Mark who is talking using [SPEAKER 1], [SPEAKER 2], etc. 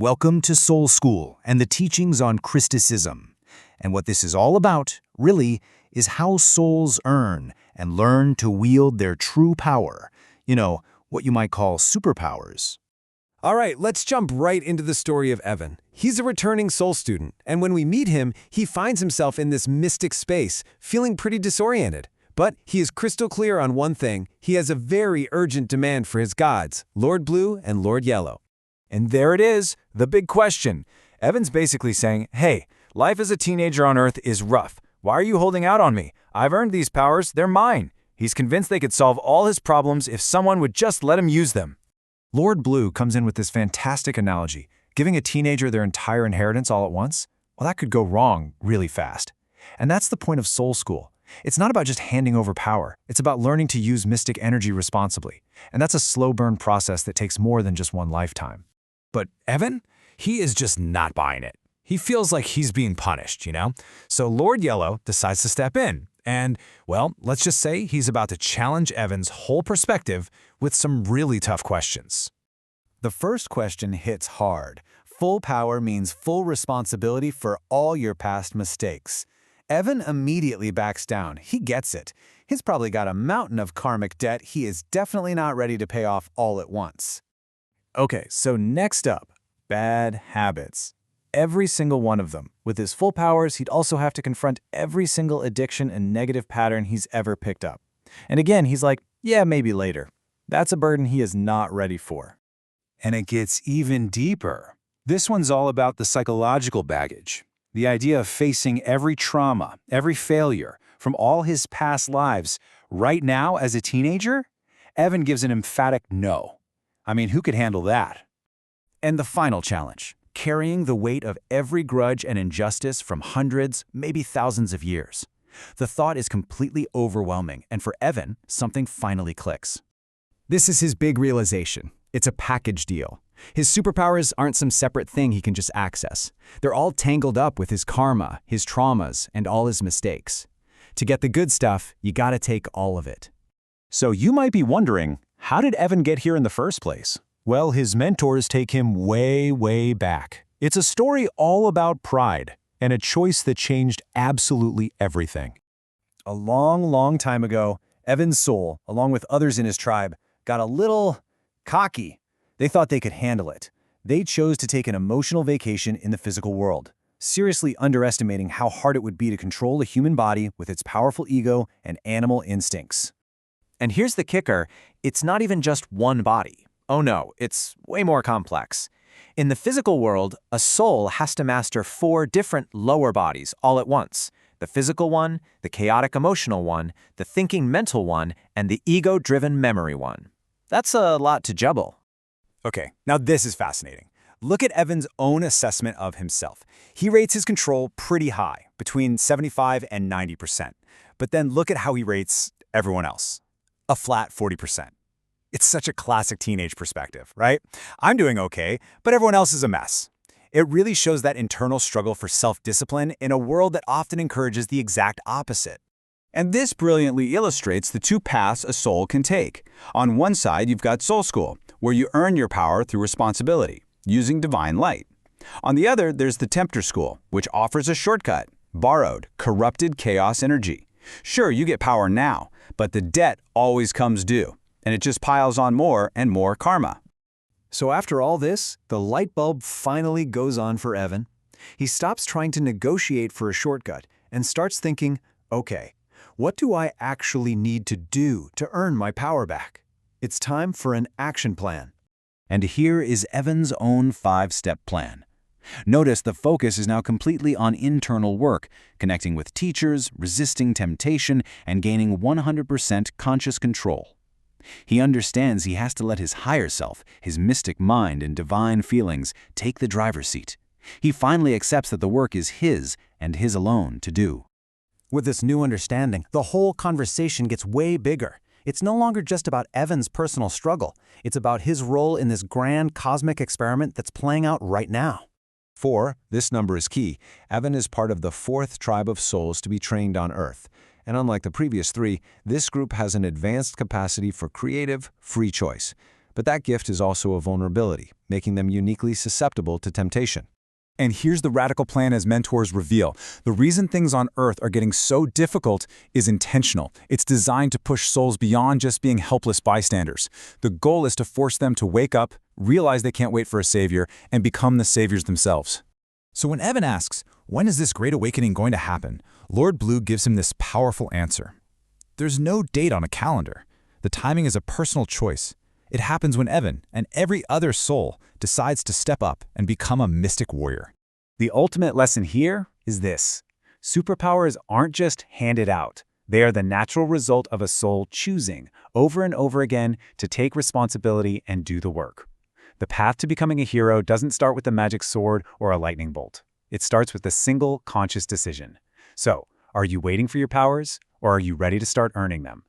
[SPEAKER 1] Welcome to Soul School and the teachings on Crysticism. And what this is all about, really, is how souls earn and learn to wield their true power. You know, what you might call superpowers.
[SPEAKER 2] All right, let's jump right into the story of Evan. He's a returning soul student, and when we meet him, he finds himself in this mystic space, feeling pretty disoriented. But he is crystal clear on one thing: he has a very urgent demand for his gods, Lord Blue and Lord Yellow.
[SPEAKER 3] And there it is, the big question. Evan's basically saying, hey, life as a teenager on Earth is rough. Why are you holding out on me? I've earned these powers, they're mine. He's convinced they could solve all his problems if someone would just let him use them. Lord Blue comes in with this fantastic analogy. Giving a teenager their entire inheritance all at once? Well, that could go wrong really fast. And that's the point of Soul School. It's not about just handing over power. It's about learning to use mystic energy responsibly. And that's a slow burn process that takes more than just one lifetime.
[SPEAKER 4] But Evan, he is just not buying it. He feels like he's being punished, you know? So Lord Yellow decides to step in. And, well, let's just say he's about to challenge Evan's whole perspective with some really tough questions.
[SPEAKER 1] The first question hits hard. Full power means full responsibility for all your past mistakes. Evan immediately backs down. He gets it. He's probably got a mountain of karmic debt he is definitely not ready to pay off all at once.
[SPEAKER 3] Okay, so next up, bad habits. Every single one of them. With his full powers, he'd also have to confront every single addiction and negative pattern he's ever picked up. And again, he's like, yeah, maybe later. That's a burden he is not ready for.
[SPEAKER 1] And it gets even deeper. This one's all about the psychological baggage. The idea of facing every trauma, every failure from all his past lives right now as a teenager. Evan gives an emphatic no. I mean, who could handle that? And the final challenge, carrying the weight of every grudge and injustice from hundreds, maybe thousands of years. The thought is completely overwhelming, and for Evan, something finally clicks.
[SPEAKER 2] This is his big realization. It's a package deal. His superpowers aren't some separate thing he can just access. They're all tangled up with his karma, his traumas, and all his mistakes. To get the good stuff, you gotta take all of it.
[SPEAKER 1] So you might be wondering, how did Evan get here in the first place? Well, his mentors take him way, way back. It's a story all about pride and a choice that changed absolutely everything.
[SPEAKER 3] A long, long time ago, Evan's soul, along with others in his tribe, got a little cocky. They thought they could handle it. They chose to take an emotional vacation in the physical world, seriously underestimating how hard it would be to control a human body with its powerful ego and animal instincts. And here's the kicker, it's not even just one body. Oh no, it's way more complex. In the physical world, a soul has to master 4 different lower bodies all at once. The physical one, the chaotic emotional one, the thinking mental one, and the ego-driven memory one. That's a lot to juggle. Okay, now this is fascinating. Look at Evan's own assessment of himself. He rates his control pretty high, between 75 and 90%. But then look at how he rates everyone else. A flat 40%. It's such a classic teenage perspective, right? I'm doing okay, but everyone else is a mess. It really shows that internal struggle for self-discipline in a world that often encourages the exact opposite.
[SPEAKER 1] And this brilliantly illustrates the 2 paths a soul can take. On one side, you've got Soul School, where you earn your power through responsibility, using divine light. On the other, there's the Tempter School, which offers a shortcut, borrowed, corrupted chaos energy. Sure, you get power now, but the debt always comes due, and it just piles on more and more karma.
[SPEAKER 2] So after all this, the light bulb finally goes on for Evan. He stops trying to negotiate for a shortcut and starts thinking, okay, what do I actually need to do to earn my power back? It's time for an action plan.
[SPEAKER 1] And here is Evan's own 5-step plan. Notice the focus is now completely on internal work, connecting with teachers, resisting temptation, and gaining 100% conscious control. He understands he has to let his higher self, his mystic mind and divine feelings, take the driver's seat. He finally accepts that the work is his and his alone to do.
[SPEAKER 2] With this new understanding, the whole conversation gets way bigger. It's no longer just about Evan's personal struggle. It's about his role in this grand cosmic experiment that's playing out right now.
[SPEAKER 5] 4, this number is key. Evan is part of the 4th tribe of souls to be trained on Earth. And unlike the previous 3, this group has an advanced capacity for creative, free choice. But that gift is also a vulnerability, making them uniquely susceptible to temptation.
[SPEAKER 6] And here's the radical plan as mentors reveal. The reason things on Earth are getting so difficult is intentional. It's designed to push souls beyond just being helpless bystanders. The goal is to force them to wake up, realize they can't wait for a savior, and become the saviors themselves.
[SPEAKER 4] So when Evan asks, when is this great awakening going to happen, Lord Blue gives him this powerful answer. There's no date on a calendar. The timing is a personal choice. It happens when Evan, and every other soul, decides to step up and become a mystic warrior.
[SPEAKER 3] The ultimate lesson here is this. Superpowers aren't just handed out. They are the natural result of a soul choosing, over and over again, to take responsibility and do the work. The path to becoming a hero doesn't start with a magic sword or a lightning bolt. It starts with a single conscious decision. So, are you waiting for your powers, or are you ready to start earning them?